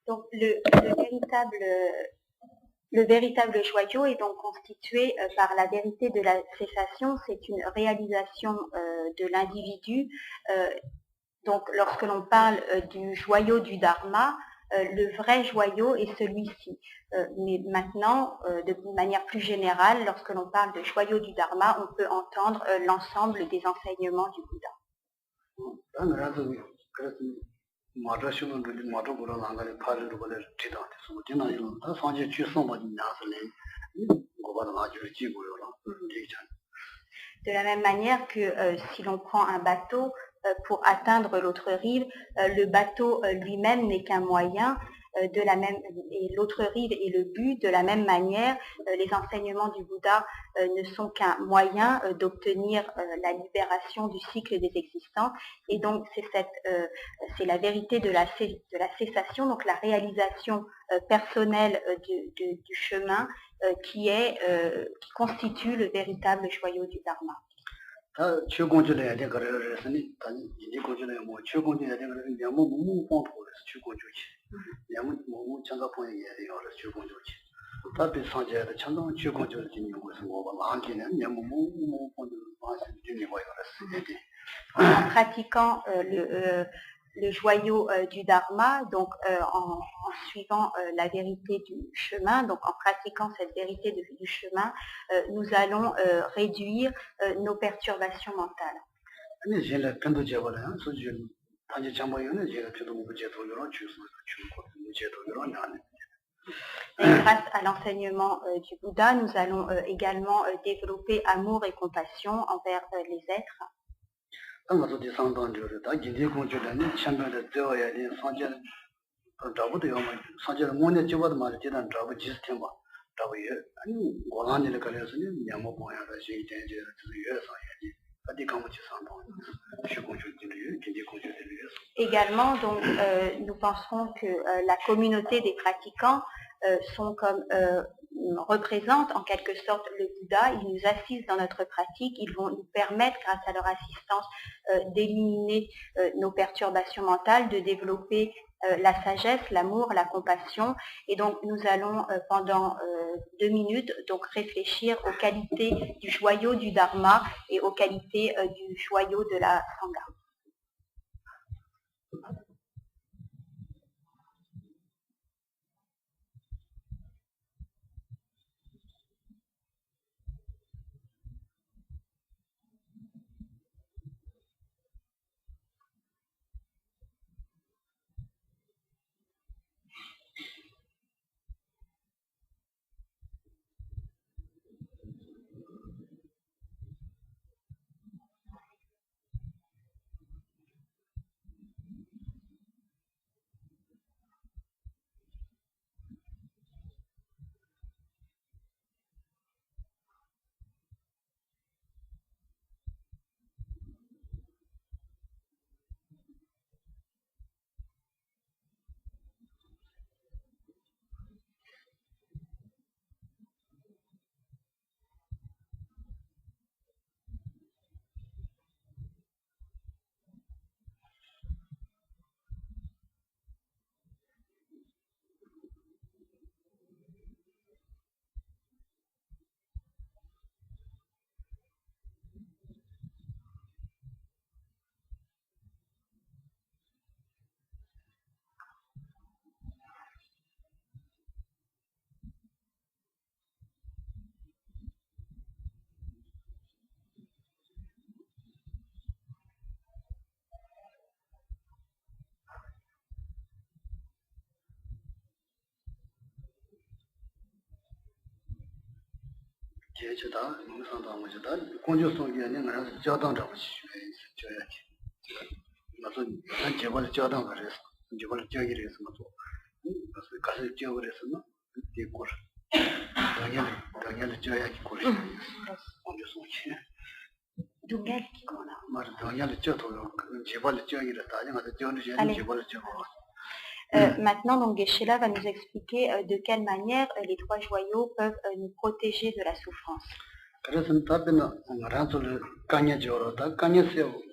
Donc le véritable joyau est donc constitué par la vérité de la cessation. C'est une réalisation de l'individu. Donc lorsque l'on parle du joyau du Dharma, le vrai joyau est celui-ci. Mais maintenant, de manière plus générale, lorsque l'on parle de joyau du Dharma, on peut entendre l'ensemble des enseignements du Bouddha. De la même manière que si l'on prend un bateau pour atteindre l'autre rive, le bateau lui-même n'est qu'un moyen, et l'autre rive est le but. De la même manière, les enseignements du Bouddha ne sont qu'un moyen d'obtenir la libération du cycle des existences. Et donc c'est la vérité de la cessation, donc la réalisation personnelle du chemin qui constitue le véritable joyau du Dharma. En pratiquant le joyau du Dharma, donc en suivant la vérité du chemin, donc en pratiquant cette vérité du chemin, nous allons réduire nos perturbations mentales. Et grâce à l'enseignement du Bouddha, nous allons également développer amour et compassion envers les êtres. Également, donc, nous penserons que la communauté des pratiquants représentent en quelque sorte le Bouddha. Ils nous assistent dans notre pratique, ils vont nous permettre, grâce à leur assistance, d'éliminer nos perturbations mentales, de développer la sagesse, l'amour, la compassion. Et donc nous allons pendant 2 minutes donc réfléchir aux qualités du joyau du Dharma et aux qualités du joyau de la Sangha. Maintenant, donc, Geshe-la va nous expliquer de quelle manière les 3 joyaux peuvent nous protéger de la souffrance.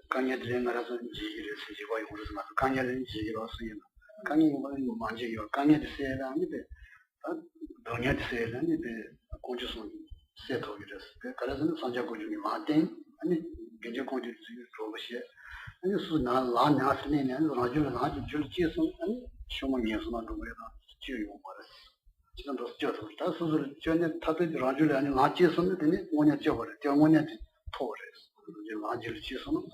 강야들의 나라서 지기를 세지고 용으로서 강야는 지기로 쓰이는 강야는 만지요 강야들 세라 아니데 동야들 세라 아니데 고주선 세토기를 그래서 선자고 중에 마된 아니 견제 고주 로봇이 아니 수나 라냐스네네 라줄 라줄 줄지선 아니 쇼모니스만 로베다 지요 말았어 지금도 저도 다 수술 전에 다들 라줄 아니 라지선 되네 뭐냐 저거를 저뭐냐 토를 라줄 지선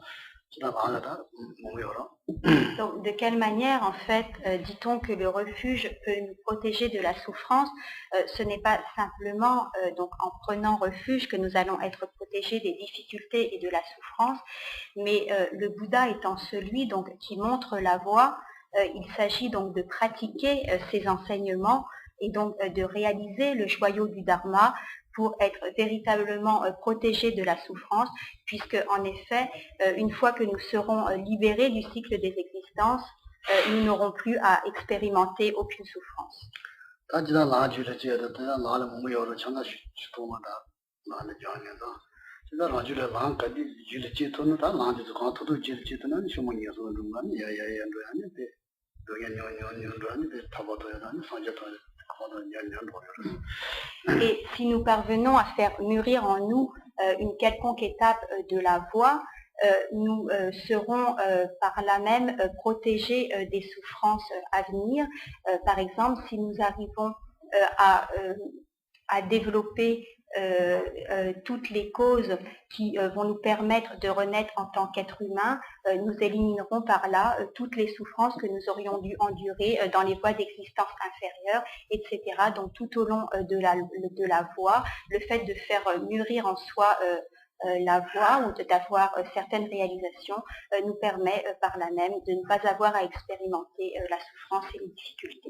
Donc, de quelle manière, en fait, dit-on que le refuge peut nous protéger de la souffrance? Ce n'est pas simplement donc en prenant refuge que nous allons être protégés des difficultés et de la souffrance, mais le Bouddha étant celui donc qui montre la voie, il s'agit donc de pratiquer ces enseignements et donc de réaliser le joyau du Dharma pour être véritablement protégés de la souffrance, puisque en effet, une fois que nous serons libérés du cycle des existences, nous n'aurons plus à expérimenter aucune souffrance. Et si nous parvenons à faire mûrir en nous une quelconque étape de la voie, nous serons par là même protégés des souffrances à venir. Par exemple, si nous arrivons à développer toutes les causes qui vont nous permettre de renaître en tant qu'être humain, nous éliminerons par là toutes les souffrances que nous aurions dû endurer dans les voies d'existence inférieures, etc. Donc tout au long de la voie, le fait de faire mûrir en soi la voie ou d'avoir certaines réalisations nous permet par là même de ne pas avoir à expérimenter la souffrance et les difficultés.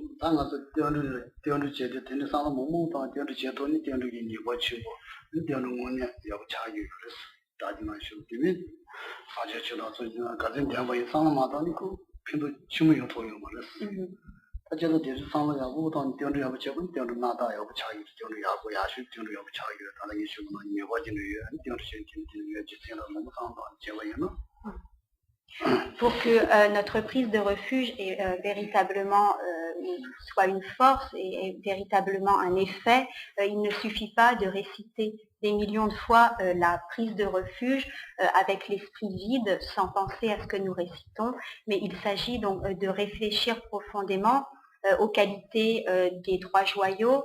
Pour que notre prise de refuge véritablement soit une force et véritablement un effet, il ne suffit pas de réciter des millions de fois la prise de refuge avec l'esprit vide sans penser à ce que nous récitons, mais il s'agit donc de réfléchir profondément aux qualités des trois joyaux,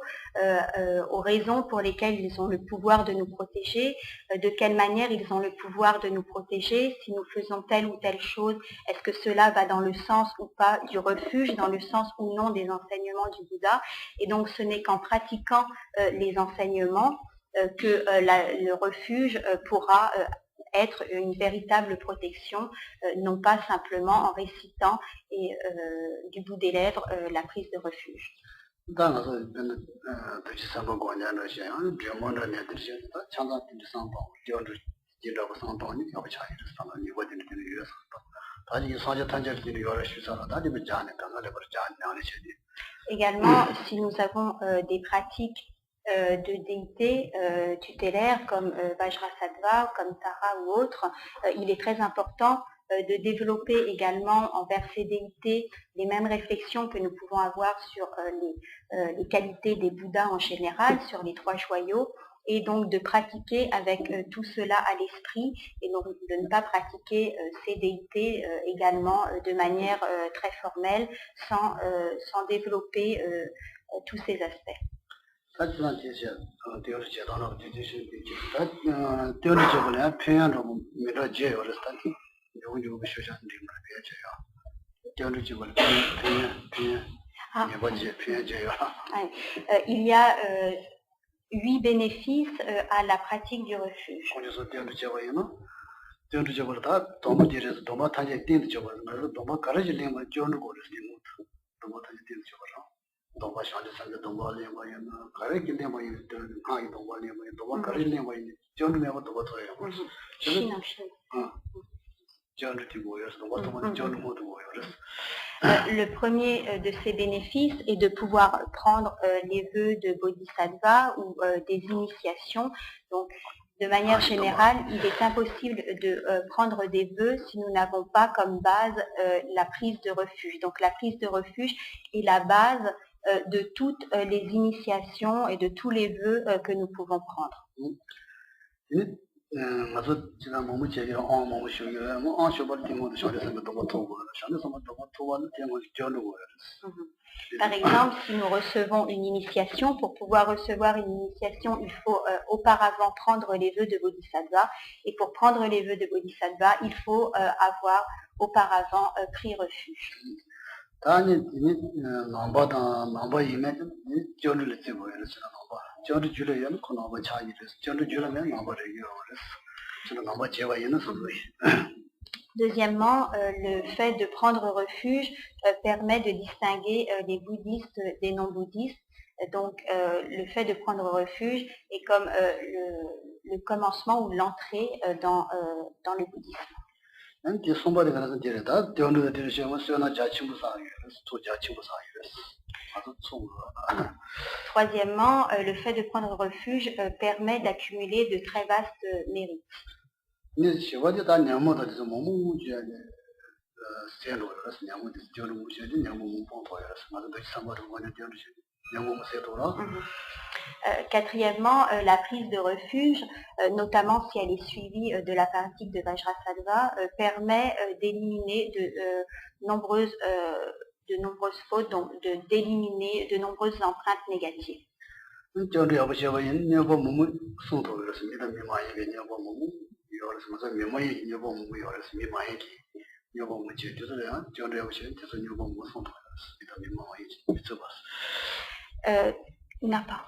aux raisons pour lesquelles ils ont le pouvoir de nous protéger, de quelle manière ils ont le pouvoir de nous protéger, si nous faisons telle ou telle chose, est-ce que cela va dans le sens ou pas du refuge, dans le sens ou non des enseignements du Bouddha. Et donc ce n'est qu'en pratiquant les enseignements que le refuge pourra être une véritable protection, non pas simplement en récitant du bout des lèvres la prise de refuge. Également, si nous avons des pratiques de déités tutélaires comme Vajrasattva, comme Tara ou autres, il est très important de développer également envers ces déités les mêmes réflexions que nous pouvons avoir sur les qualités des Bouddhas en général, sur les trois joyaux, et donc de pratiquer avec tout cela à l'esprit, et donc de ne pas pratiquer ces déités également de manière très formelle, sans développer tous ces aspects. Il y a 8 bénéfices à la pratique du refuge. Le premier de ces bénéfices est de pouvoir prendre les vœux de Bodhisattva ou des initiations. Donc, De manière générale, il est impossible de prendre des vœux si nous n'avons pas comme base la prise de refuge. Donc la prise de refuge est la base de toutes les initiations et de tous les vœux que nous pouvons prendre. Par exemple, si nous recevons une initiation, pour pouvoir recevoir une initiation, il faut auparavant prendre les vœux de Bodhisattva. Et pour prendre les vœux de Bodhisattva, il faut avoir auparavant pris refuge. Deuxièmement, le fait de prendre refuge permet de distinguer les bouddhistes des non-bouddhistes. Donc, le fait de prendre refuge est comme le commencement ou l'entrée dans le bouddhisme. Troisièmement, le fait de prendre refuge permet d'accumuler de très vastes mérites. Quatrièmement, la prise de refuge, notamment si elle est suivie de la pratique de Vajrasattva, permet d'éliminer de nombreuses fautes, donc d'éliminer de nombreuses empreintes négatives. N'a pas.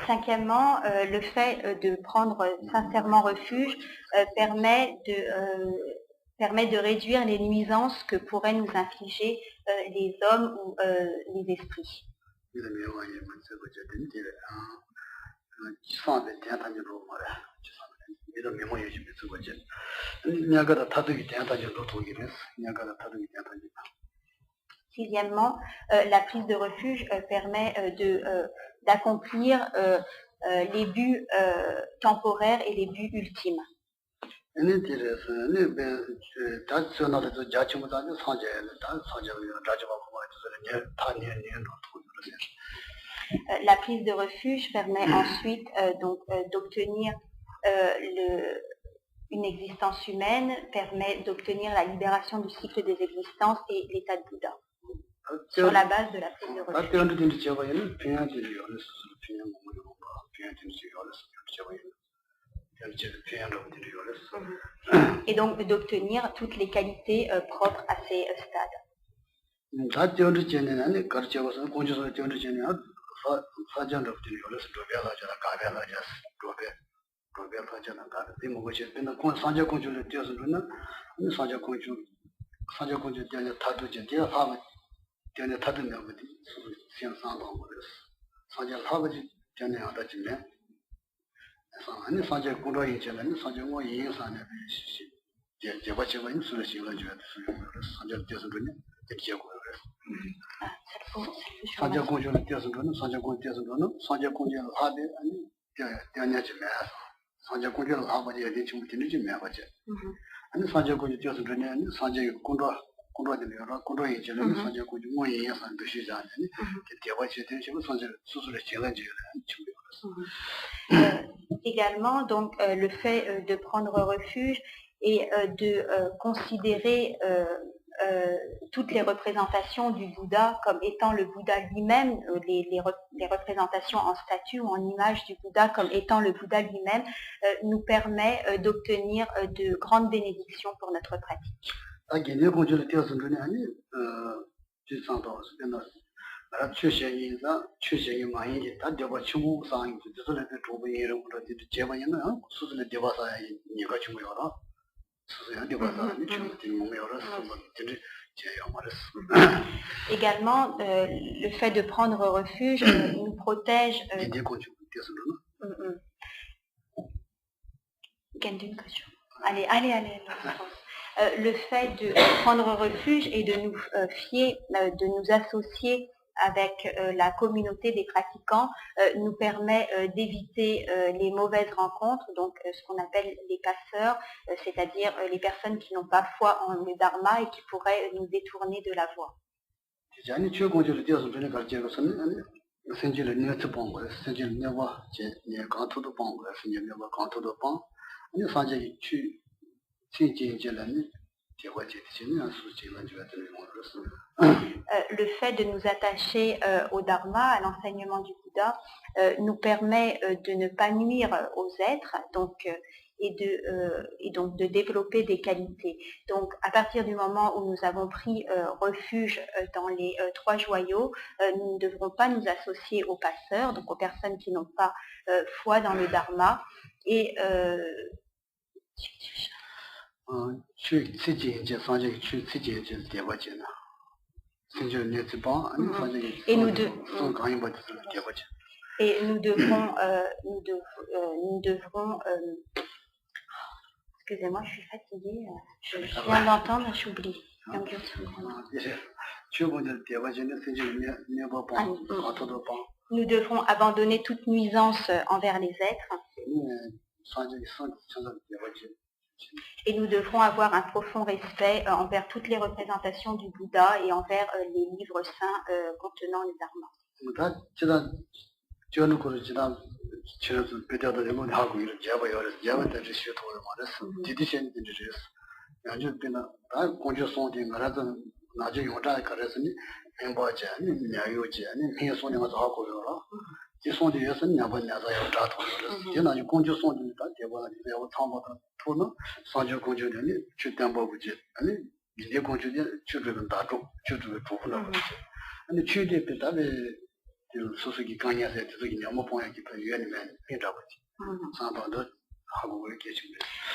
Cinquièmement, le fait de prendre sincèrement refuge permet de réduire les nuisances que pourraient nous infliger les hommes ou les esprits. Sixièmement, la prise de refuge permet d'accomplir les buts temporaires et les buts ultimes. La prise de refuge permet ensuite d'obtenir une existence humaine, permet d'obtenir la libération du cycle des existences et l'état de Bouddha, sur la base de la prise de refuge. Et donc d'obtenir toutes les qualités propres à ces stades. Également, donc, le fait de prendre refuge et de considérer toutes les représentations du Bouddha comme étant le Bouddha lui-même, les représentations en statue ou en image du Bouddha comme étant le Bouddha lui-même, nous permet d'obtenir de grandes bénédictions pour notre pratique. Également, le fait de prendre refuge nous protège. Allez. Le fait de prendre refuge et de nous fier, de nous associer avec la communauté des pratiquants nous permet d'éviter les mauvaises rencontres, donc ce qu'on appelle les passeurs, c'est-à-dire les personnes qui n'ont pas foi en le dharma et qui pourraient nous détourner de la voie. Le fait de nous attacher au dharma, à l'enseignement du Bouddha, nous permet de ne pas nuire aux êtres, et donc de développer des qualités. Donc à partir du moment où nous avons pris refuge dans les trois joyaux, nous ne devrons pas nous associer aux passeurs, donc aux personnes qui n'ont pas foi dans le dharma, et nous devrons excusez-moi, je suis fatiguée, je viens d'entendre, j'oublie. Nous devrons abandonner toute nuisance envers les êtres. Et nous devrons avoir un profond respect envers toutes les représentations du Bouddha et envers les livres saints contenant le dharma.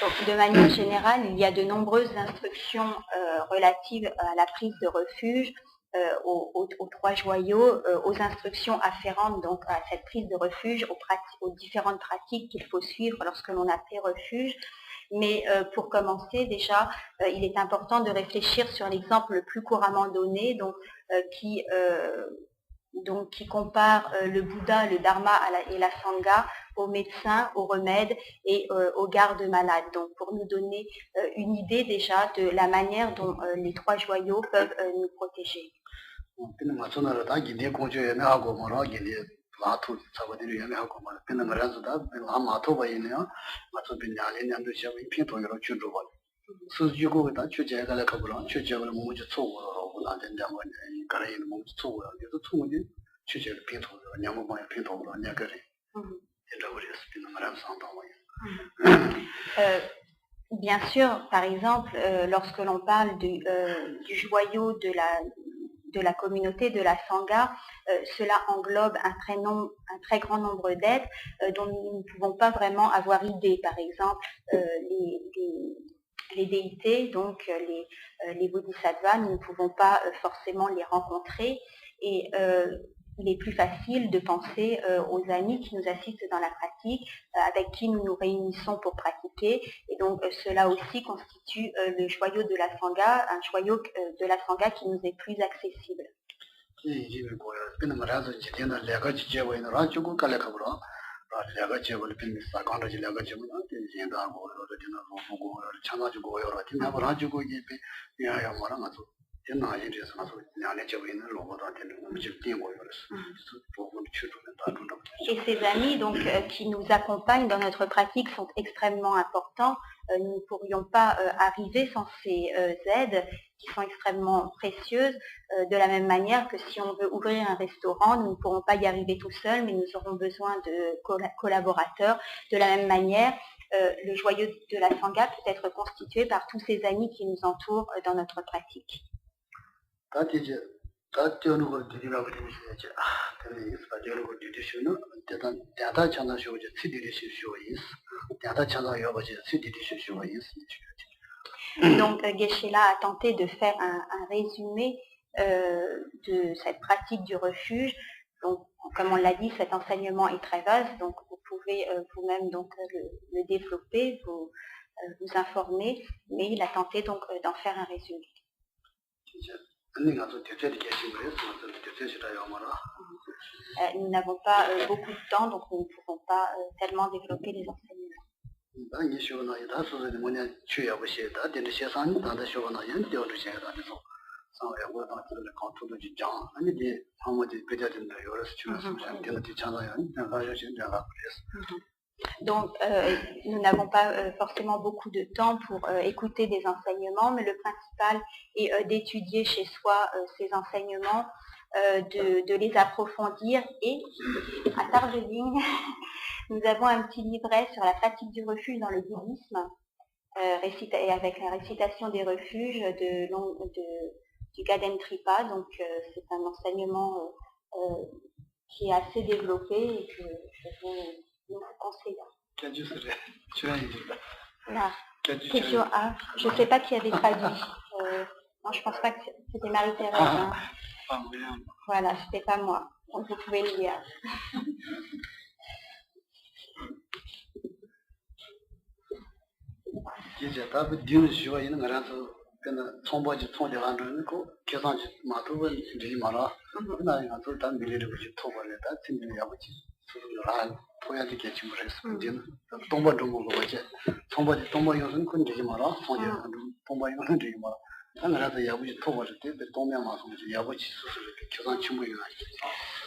Donc, de manière générale, il y a de nombreuses instructions relatives à la prise de refuge, aux trois joyaux, aux instructions afférentes donc à cette prise de refuge, aux différentes pratiques qu'il faut suivre lorsque l'on a pris refuge. Mais pour commencer, déjà, il est important de réfléchir sur l'exemple le plus couramment donné, qui compare le Bouddha, le Dharma et la Sangha aux médecins, aux remèdes et aux gardes malades. Donc pour nous donner une idée déjà de la manière dont les trois joyaux peuvent nous protéger. Bien sûr, par exemple, lorsque l'on parle du joyau de la communauté, de la Sangha, cela englobe un très grand nombre d'êtres dont nous ne pouvons pas vraiment avoir idée. Par exemple, les déités, donc les bodhisattvas, nous ne pouvons pas forcément les rencontrer, et il est plus facile de penser aux amis qui nous assistent dans la pratique, avec qui nous nous réunissons pour pratiquer, et donc cela aussi constitue le joyau de la Sangha, un joyau de la Sangha qui nous est plus accessible. Et ces amis donc, qui nous accompagnent dans notre pratique sont extrêmement importants. Nous ne pourrions pas arriver sans ces aides qui sont extrêmement précieuses, de la même manière que si on veut ouvrir un restaurant, nous ne pourrons pas y arriver tout seuls, mais nous aurons besoin de collaborateurs. De la même manière, le joyau de la Sangha peut être constitué par tous ces amis qui nous entourent dans notre pratique. Donc Geshe-la a tenté de faire un résumé de cette pratique du refuge. Donc, comme on l'a dit, cet enseignement est très vaste, donc vous pouvez vous-même donc le développer, vous informer, mais il a tenté donc d'en faire un résumé. Nous n'avons pas beaucoup de temps, donc nous ne pouvons pas tellement développer les enseignements. Donc, nous n'avons pas forcément beaucoup de temps pour écouter des enseignements, mais le principal est d'étudier chez soi ces enseignements, de les approfondir. Et à Darjeeling, nous avons un petit livret sur la pratique du refuge dans le bouddhisme, avec la récitation des refuges du Gaden Tripa. Donc, c'est un enseignement qui est assez développé et que je vous conseille. Là. Question A. Je ne sais pas qui avait traduit. Non, je ne pense pas que c'était Marie-Thérèse. Hein. Voilà, c'était pas moi. Donc vous pouvez le lire.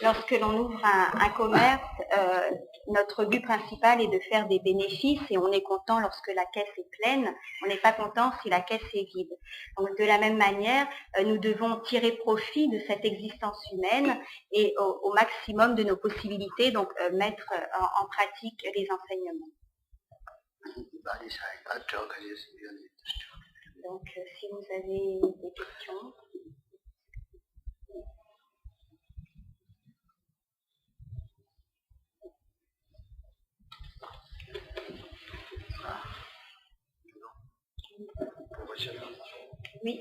Lorsque l'on ouvre un commerce, notre but principal est de faire des bénéfices et on est content lorsque la caisse est pleine, on n'est pas content si la caisse est vide. Donc de la même manière, nous devons tirer profit de cette existence humaine et au maximum de nos possibilités, donc mettre en pratique les enseignements. Donc si vous avez des questions. Oui.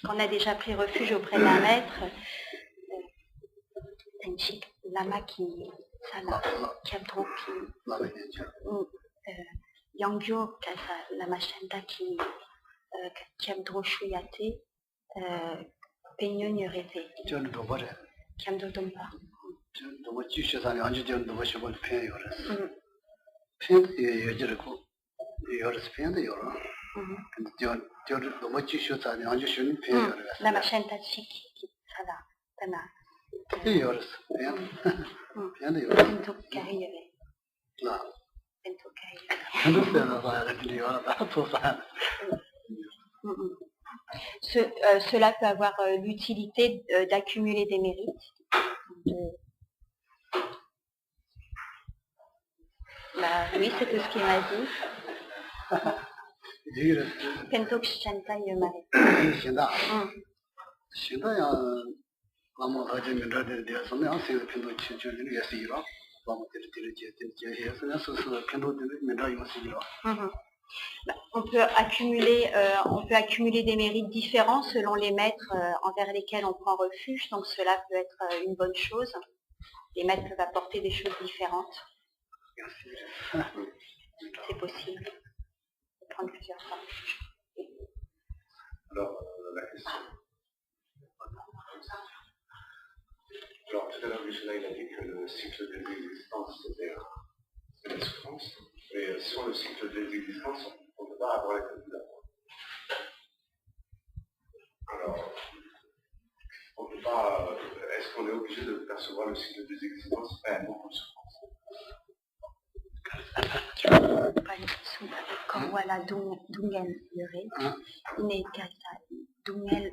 On a déjà pris refuge auprès d'un maître, Tenchik Lama qui Sala, Kyabdroki, Yangyo Kasa Lama Shanda qui Kyabdro Shuyate, Penyo Nyorete. Kyabdro Dompa. Lama Shanda Chiki Sala, Tana. Bento Kariyere. Bento Kariyere. Cela peut avoir l'utilité d'accumuler des mérites. Oui, c'est tout ce qu'il m'a dit. Bento Shanta Yomare. On peut accumuler des mérites différents selon les maîtres envers lesquels on prend refuge, donc cela peut être une bonne chose. Les maîtres peuvent apporter des choses différentes. C'est possible de prendre plusieurs fois. Alors, la question. Alors, tout à l'heure, Michel, il a dit que le cycle des existences, c'était la souffrance. Mais sur le cycle des existences, on ne peut pas avoir la calculation. Alors, on ne peut pas. Est-ce qu'on est obligé de percevoir le cycle des existences réellement comme souffrance? Korwala Dungen Yore, Ine Kasa Dungel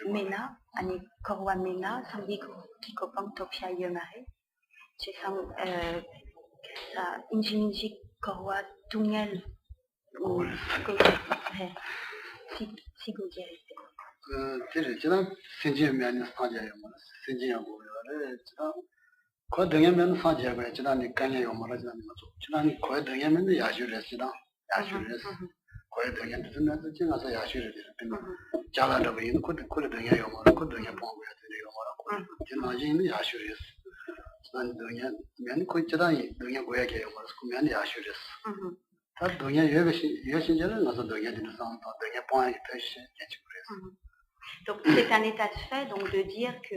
Mena, Ane Korwa Mena, Sambi Kikopang Topia Yomare, Chesam Kasa Injinji Korwa Dungel Sigogere. Ko dengemen saje ba chidani kanya yo mara chidani ma so chidani ko dengemen ya shure sida ya shure ko dengemen tuna to chinga sa ya shure de jala da yin ko denge yo mara ko denge pong ya de yo mara ko china yin ya shure san denge men ko chidani denge go ya ke yo mara ko men ya shure 다 동야 여신전은 나서 동야되는 상황 동야 point touch Donc c'est un état de fait donc de dire que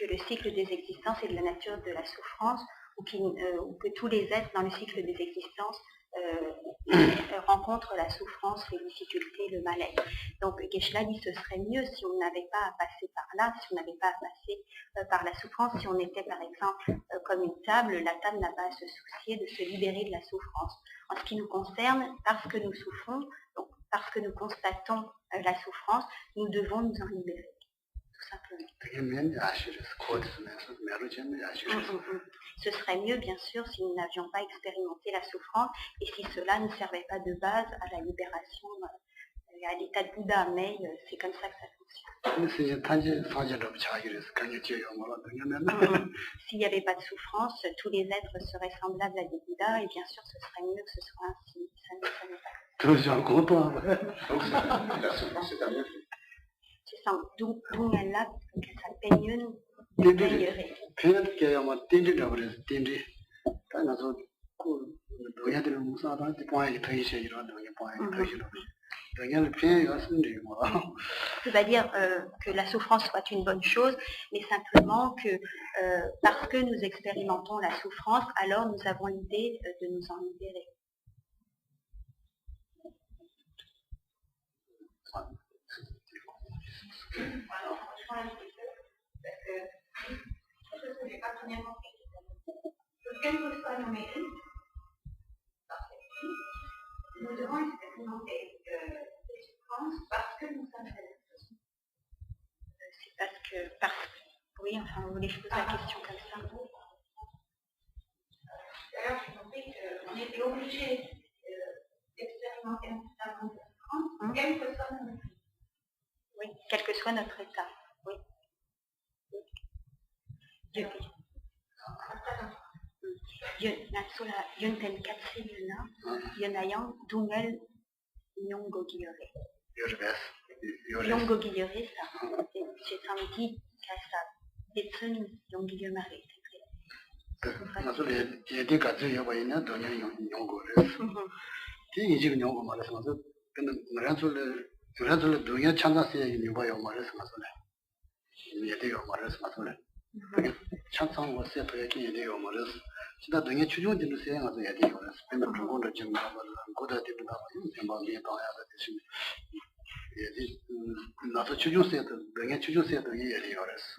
le cycle des existences est de la nature de la souffrance ou que tous les êtres dans le cycle des existences rencontrent la souffrance, les difficultés, le mal-être. Donc Geshe-la dit ce serait mieux si on n'avait pas à passer par là, si on n'avait pas à passer par la souffrance, si on était par exemple comme une table, la table n'a pas à se soucier de se libérer de la souffrance. En ce qui nous concerne, parce que nous souffrons, donc parce que nous constatons la souffrance, nous devons nous en libérer. Tout simplement. Ce serait mieux, bien sûr, si nous n'avions pas expérimenté la souffrance et si cela ne servait pas de base à la libération, à l'état de Bouddha, mais c'est comme ça que ça fonctionne. S'il n'y avait pas de souffrance, tous les êtres seraient semblables à des Bouddhas et bien sûr, ce serait mieux que ce soit ainsi. Ça n'est pas comme ça. La souffrance, c'est un mieux. C'est ça. Donc, là, ça peigne peignerait. C'est-à-dire que la souffrance soit une bonne chose, mais simplement que parce que nous expérimentons la souffrance, alors nous avons l'idée de nous en libérer. Nous devons expérimenter les souffrances parce que nous sommes c'est parce que, oui, enfin, vous voulez que je pose la question comme ça. D'ailleurs, j'ai compris qu'on était obligé d'expérimenter un certain nombre de souffrances, quel que soit notre état. Oui, quel que soit notre état, oui. Yunten Katse Yunayang Dungel Nyongo Giyore. Nyongo Giyore, ça. C'est samedi Kasa. Detsun Yongi Yomare. Il y a des cas de Yabayana, Donia Yongo. Il y a Yongo Maras, le Donia Changa, Yubayo Maras Masole. Il y a des Maras Masole. Chansong was set to a key day or Maras. So that doing a children didn't say as a day or a spend a promoter Jim go that did not about the not a children said doing a children said to ye or us.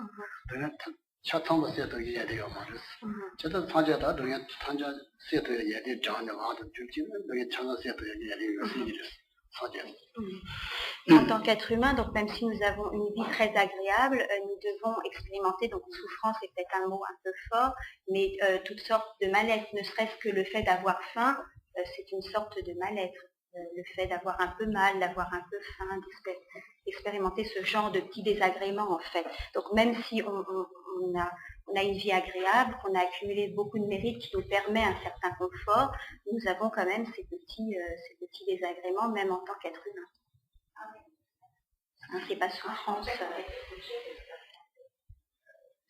Chatham was set to ye or Maras. Chatha Tanja doing a Tanja said to ye John about the Jim, doing a channel said to ye or serious. En tant qu'être humain, donc même si nous avons une vie très agréable, nous devons expérimenter, donc souffrance est peut-être un mot un peu fort, mais toutes sortes de mal-être, ne serait-ce que le fait d'avoir faim, c'est une sorte de mal-être. Le fait d'avoir un peu mal, d'avoir un peu faim, d'expérimenter ce genre de petits désagréments en fait. Donc même si on a une vie agréable, qu'on a accumulé beaucoup de mérites qui nous permet un certain confort, nous avons quand même ces petits désagréments, même en tant qu'être humain. Hein, c'est pas souffrance.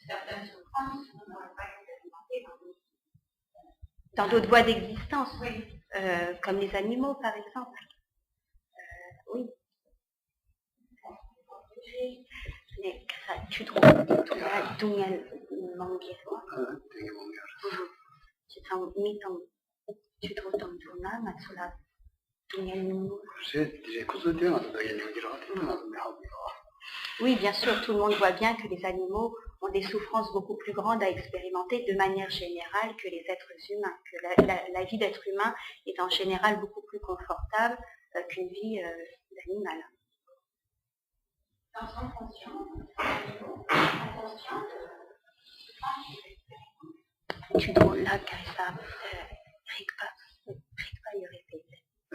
Certaines souffrances, on n'aurait pas expérimenté dans d'autres voies d'existence, oui. Comme les animaux par exemple. Oui. Mais tu trouves Dungal Manguero. Tu trouves ton tournage, Matsula Dungal Mungu. Oui, bien sûr, tout le monde voit bien que les animaux ont des souffrances beaucoup plus grandes à expérimenter de manière générale que les êtres humains, que la vie d'être humain est en général beaucoup plus confortable qu'une vie d'animal. Dans son conscient, tu dois la caissa, Rikpa y répète.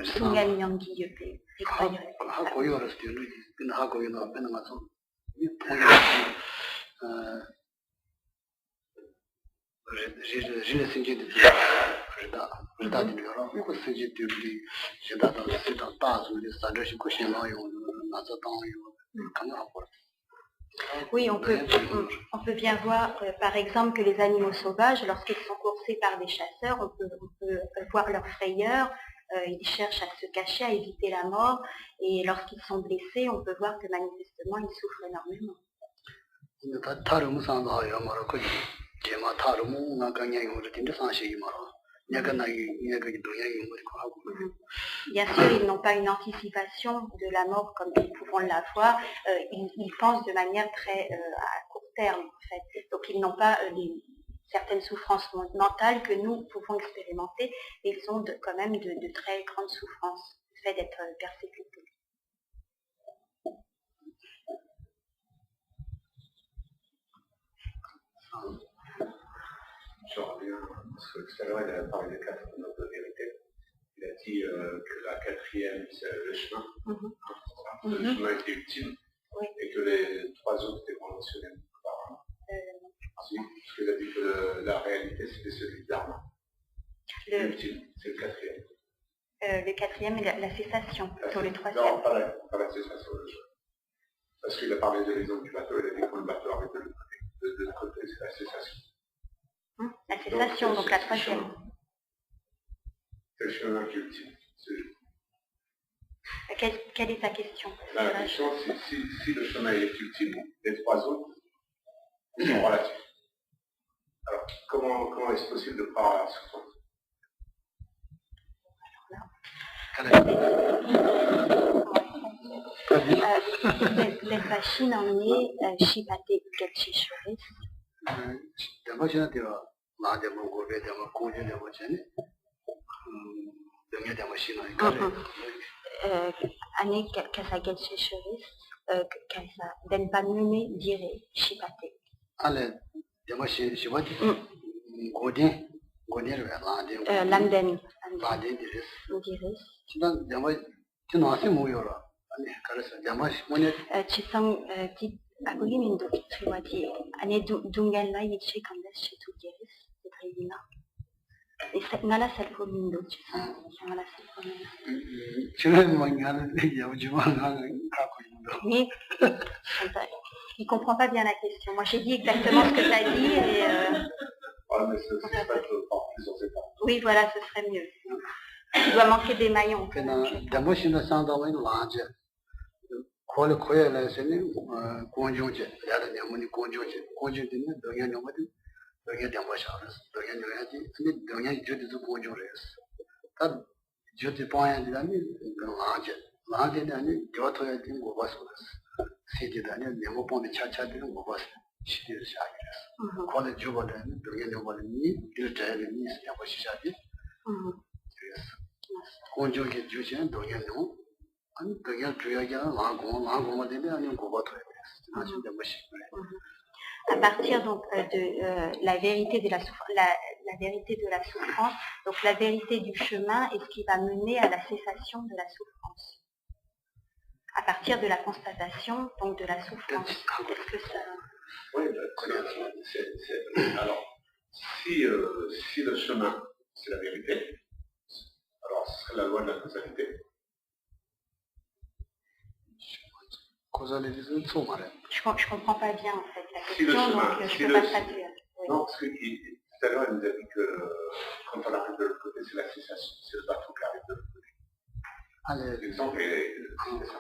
Sungan Yangi Yope, Rikpa y répète. Oui, on peut bien voir, par exemple, que les animaux sauvages, lorsqu'ils sont coursés par des chasseurs, on peut voir leur frayeur, ils cherchent à se cacher, à éviter la mort, et lorsqu'ils sont blessés, on peut voir que manifestement, ils souffrent énormément. Bien sûr, ils n'ont pas une anticipation de la mort comme nous pouvons l'avoir, ils pensent de manière très à court terme en fait. Donc ils n'ont pas certaines souffrances mentales que nous pouvons expérimenter, et ils ont quand même de très grandes souffrances, le fait d'être persécutés. Je reviens parce que tout à l'heure, il a parlé de 4 notes de vérité. Il a dit que la 4e, c'est le chemin. Le chemin était ultime. Oui. Et que les 3 autres étaient conventionnels. Si, parce qu'il a dit que la réalité, c'était celui de Dharma. L'ultime, c'est le 4e. Le 4e est la cessation, sur le 3e. Non, pas la cessation. Parce qu'il a parlé de l'exemple du bateau, il a dit que le bateau arrive de l'autre côté, c'est la cessation. La cessation, donc la 3e. C'est le chemin qui est ultime. Quelle est ta question? La question, c'est si le chemin est ultime, les 3 autres sont relatifs. Alors, comment est-ce possible de croire à la souffrance? Lesvashin en est Shipate Gelcheshuris. Ane Kasa Gelcheshuris, Kasa Denpanune dire Shipate. Ale, Yamashin Shibati Godin, Landen diris. Chidan Yama Chinasi Muyora. Chisang Agulimindo Triwati, Ane Dungalna Yichi Kandas Chitugiris, the Trivina. Nala Salpolindo, Chisang, Nala Salpolindo. Chinan Yajuman. Mais il ne comprend pas bien la question. Moi, j'ai dit exactement ce que tu as dit et... mais ce serait pas plusieurs étapes. Oui, voilà, ce serait mieux. Il doit manquer des maillons. À partir donc de la vérité de la vérité de la souffrance, donc la vérité du chemin est ce qui va mener à la cessation de la souffrance. À partir de la constatation donc de la souffrance. Est-ce que ça... Oui, alors si le chemin c'est la vérité, alors ce serait la loi de la causalité. Je comprends pas bien en fait la question, donc je peux pas traduire. Oui. Non, parce que tout à l'heure il nous a dit que quand on arrive de l'autre côté, c'est la cessation, c'est le bateau qui arrive de l'autre côté. L'exemple est ça.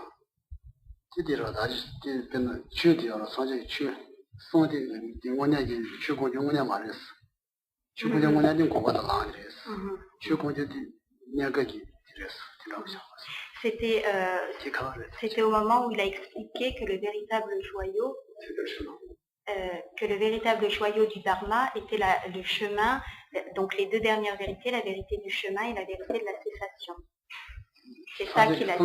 C'était au moment où il a expliqué que le véritable joyau, du Dharma était le chemin, donc les 2 dernières vérités, la vérité du chemin et la vérité de la cessation. C'est ça qu'il a dit.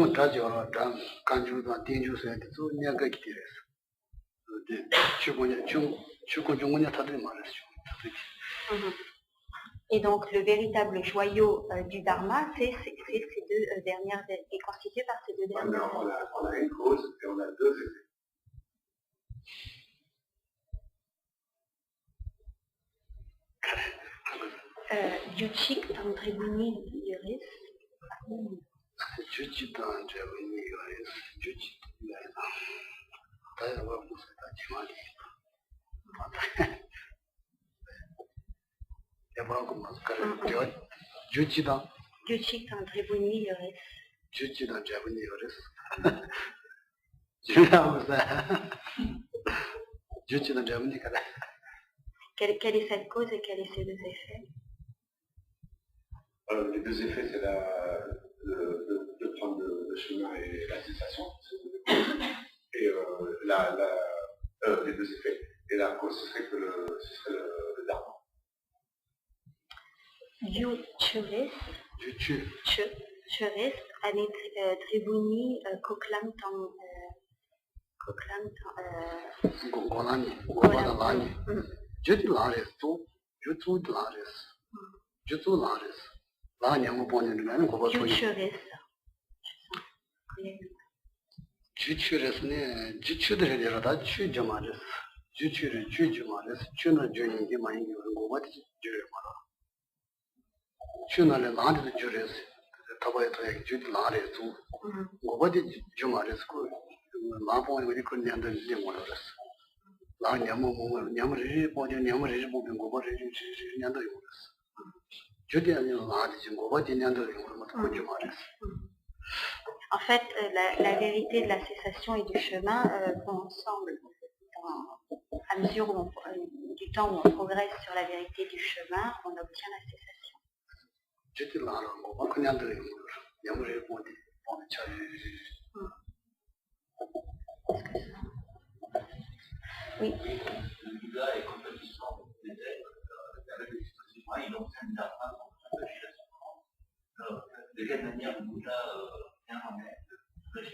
Et donc le véritable joyau du Dharma, c'est ces 2 dernières, est constitué par ces 2 dernières. On a une cause et on a 2 effets. Yuchik Tantribuni Yuris. Quelle est cette cause et quels sont ces deux effets? Les deux effets, c'est de prendre le chemin et la cessation. Et les deux effets. Et la cause, ce serait le dharma. Churis, Anit Tribuni, Koklam Golani. Jutu Lares, Lanya Mupon, Juchuris, Juchudreda, Chujamaris, Jujumaris, Chuna Juning, what is Juremara? Chuna Land the Juris, Tabai Jut Lares, what is Jumaris? Lapon with the Kunyan and Limoras. Nyamri, body, Nyamri, moving over Yandoras. Julian Ladis and Govati Yandoras. En fait, la vérité de la cessation et du chemin vont ensemble à mesure du temps où on progresse sur la vérité du chemin, on obtient la cessation. Oui. Le Bouddha est complètement avec les dispositions, il enseigne la phrase en psychologie la souffrance. De quelle manière le Bouddha vient en aide de la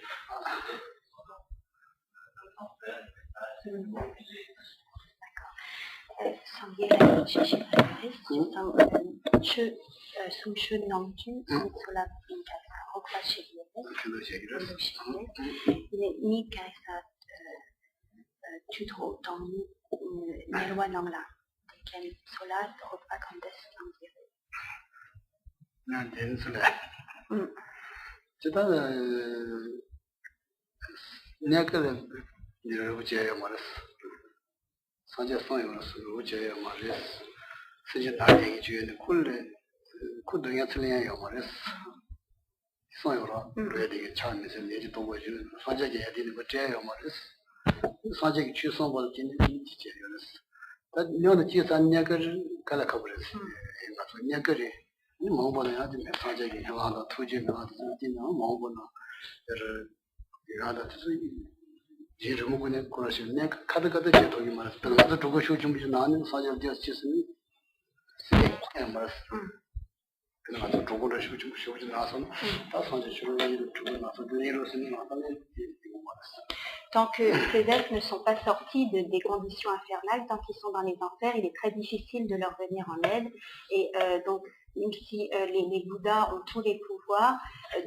Tant que ces êtres ne sont pas sortis des conditions infernales, tant qu'ils sont dans les enfers, il est très difficile de leur venir en aide. Et donc, même si les Bouddhas ont tous les pouvoirs,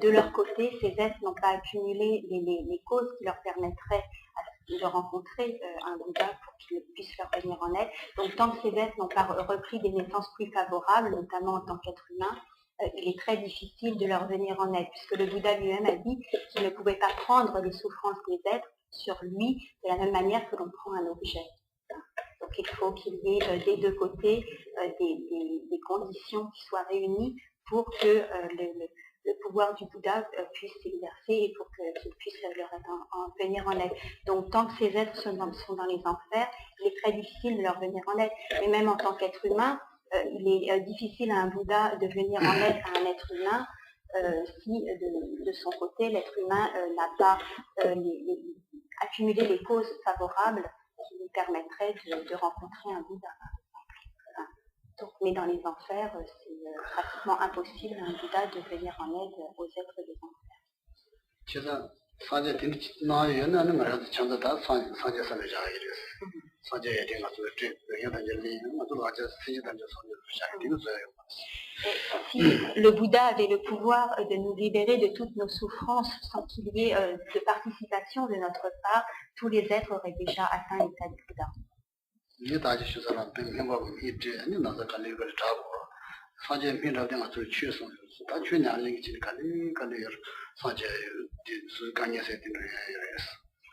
de leur côté, ces êtres n'ont pas accumulé les causes qui leur permettraient de rencontrer un Bouddha pour qu'il puisse leur venir en aide. Donc, tant que ces êtres n'ont pas repris des naissances plus favorables, notamment en tant qu'être humain, il est très difficile de leur venir en aide, puisque le Bouddha lui-même a dit qu'il ne pouvait pas prendre les souffrances des êtres sur lui de la même manière que l'on prend un objet. Donc il faut qu'il y ait des deux côtés des conditions qui soient réunies pour que le pouvoir du Bouddha puisse s'exercer et pour qu'il puisse leur venir en aide. Donc tant que ces êtres sont dans les enfers, il est très difficile de leur venir en aide. Mais même en tant qu'être humain, il est difficile à un Bouddha de venir en aide à un être humain si de son côté l'être humain n'a pas accumulé les causes favorables qui lui permettraient de rencontrer un Bouddha. Donc, mais dans les enfers, c'est pratiquement impossible à un Bouddha de venir en aide aux êtres des enfers. Si le Bouddha avait le pouvoir de nous libérer de toutes nos souffrances sans qu'il y ait de participation de notre part, tous les êtres auraient déjà atteint l'état du Bouddha.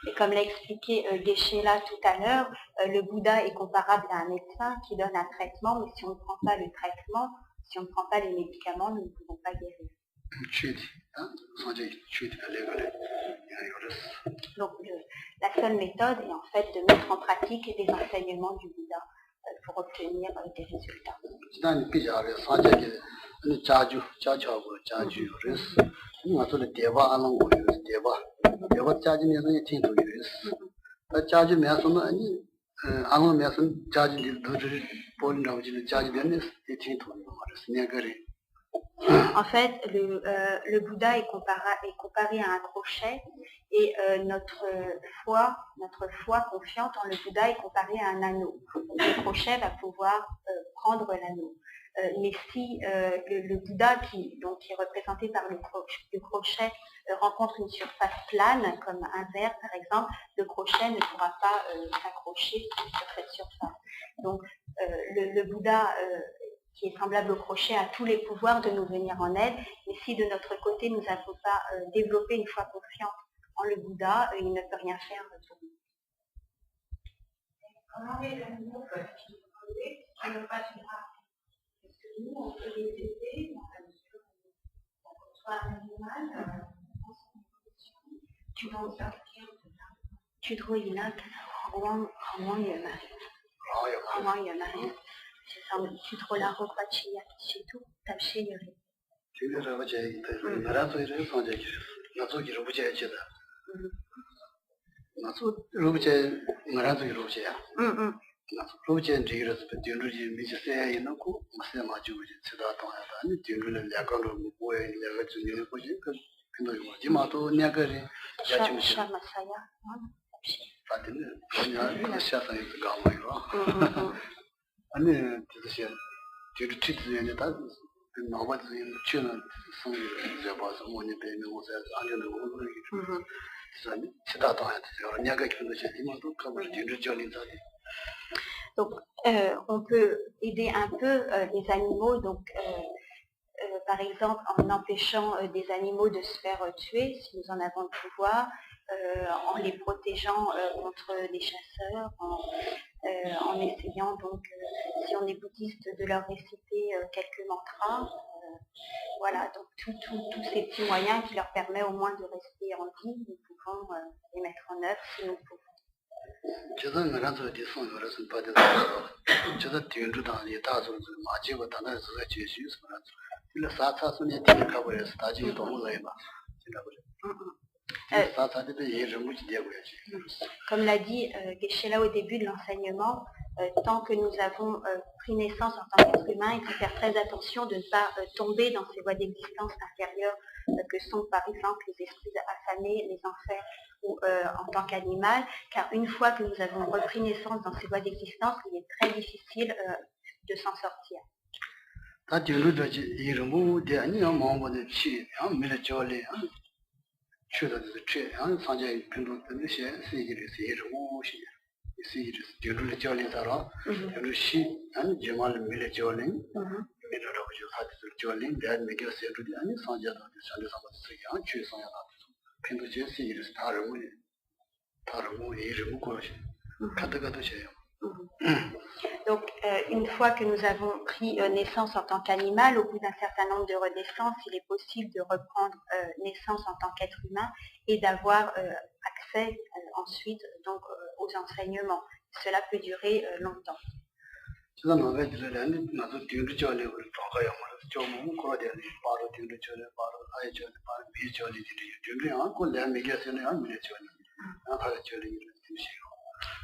Et comme l'a expliqué Geshe-la tout à l'heure, le Bouddha est comparable à un médecin qui donne un traitement, mais si on ne prend pas le traitement, si on ne prend pas les médicaments, nous ne pouvons pas guérir. Donc la seule méthode est en fait de mettre en pratique les enseignements du Bouddha pour obtenir des résultats. En fait, le Bouddha est comparé à un crochet et notre foi confiante en le Bouddha est comparée à un anneau. Le crochet va pouvoir prendre l'anneau. Mais si le Bouddha, qui est représenté par le crochet, rencontre une surface plane, comme un verre par exemple, le crochet ne pourra pas s'accrocher sur cette surface. Donc le Bouddha qui est semblable au crochet, a tous les pouvoirs de nous venir en aide. Et si de notre côté, nous n'avons pas développé une foi confiante en le Bouddha, il ne peut rien faire pour nous. Comment les animaux peuvent-ils évoluer si on ne passe pas? Est-ce que nous, on peut les aider dans la mesure où on reçoit un animal dans son évolution? Tu dois y aller, comment il y en a? Tu dois la repartir chez tout, t'as chez lui. Tu dois repartir, n'arrête de changer. N'attends qu'il repartit chez toi. N'attends, repartir, n'arrête de repartir. Repartir, tu iras, tu ne dis, mais c'est un coup, mais c'est ma joie. C'est là ton affaire. Tu ne le laisses pas le boire, le laisses tu ne le poses que, tu ne le vois. Tu m'as tout niagaré. Shamasaya. Fatin, il y a une chasse à être gamin. 아니 뜻이야. 뒤로 뒤에 다 나와서 치는 성이 이제 봐서 뭐니 배는 옷에 안에는 오는 게 좀. 치다도 해야 돼요. 내가 그런 것이 이만도 가면 뒤로 전인다. Donc, on peut aider un peu les animaux, donc par exemple en empêchant des animaux de se faire tuer, si nous en avons le pouvoir, en les protégeant contre les chasseurs, en essayant donc, si on est bouddhiste, de leur réciter quelques mantras. Voilà, donc tous ces petits moyens qui leur permettent au moins de rester en vie, nous pouvons les mettre en œuvre si nous pouvons. Comme l'a dit Geshe-la au début de l'enseignement, tant que nous avons pris naissance en tant qu'être humain, il faut faire très attention de ne pas tomber dans ces voies d'existence inférieures que sont par exemple les esprits affamés, les enfers ou en tant qu'animal, car une fois que nous avons repris naissance dans ces voies d'existence, il est très difficile de s'en sortir. Donc, une fois que nous avons pris naissance en tant qu'animal, au bout d'un certain nombre de renaissances, il est possible de reprendre naissance en tant qu'être humain et d'avoir accès ensuite donc, aux enseignements. Cela peut durer longtemps.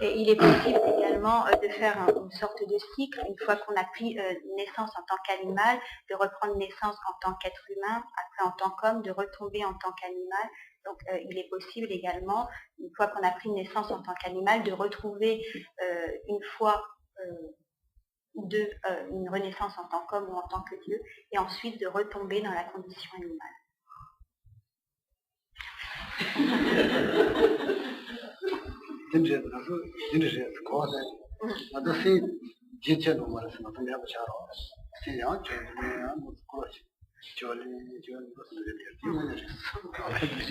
Et il est possible également de faire une sorte de cycle, une fois qu'on a pris naissance en tant qu'animal, de reprendre naissance en tant qu'être humain, après en tant qu'homme, de retomber en tant qu'animal. Donc il est possible également, une fois qu'on a pris naissance en tant qu'animal, de retrouver une fois ou deux une renaissance en tant qu'homme ou en tant que Dieu, et ensuite de retomber dans la condition animale.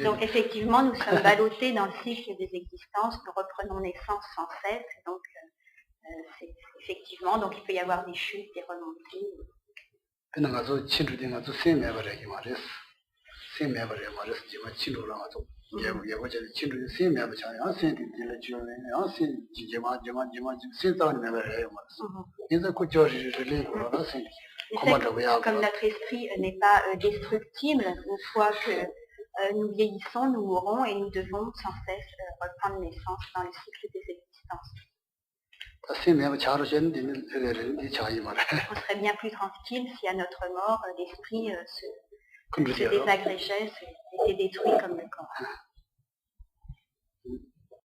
Donc effectivement, nous sommes ballottés dans le cycle des existences, nous reprenons naissance sans cesse, donc effectivement, donc il peut y avoir des chutes, des remontées. Comme notre esprit n'est pas destructible, une fois que nous vieillissons, nous mourrons et nous devons sans cesse reprendre naissance dans le cycle des existences. On serait bien plus tranquille si à notre mort, l'esprit se désagrégeait, était détruit comme le corps.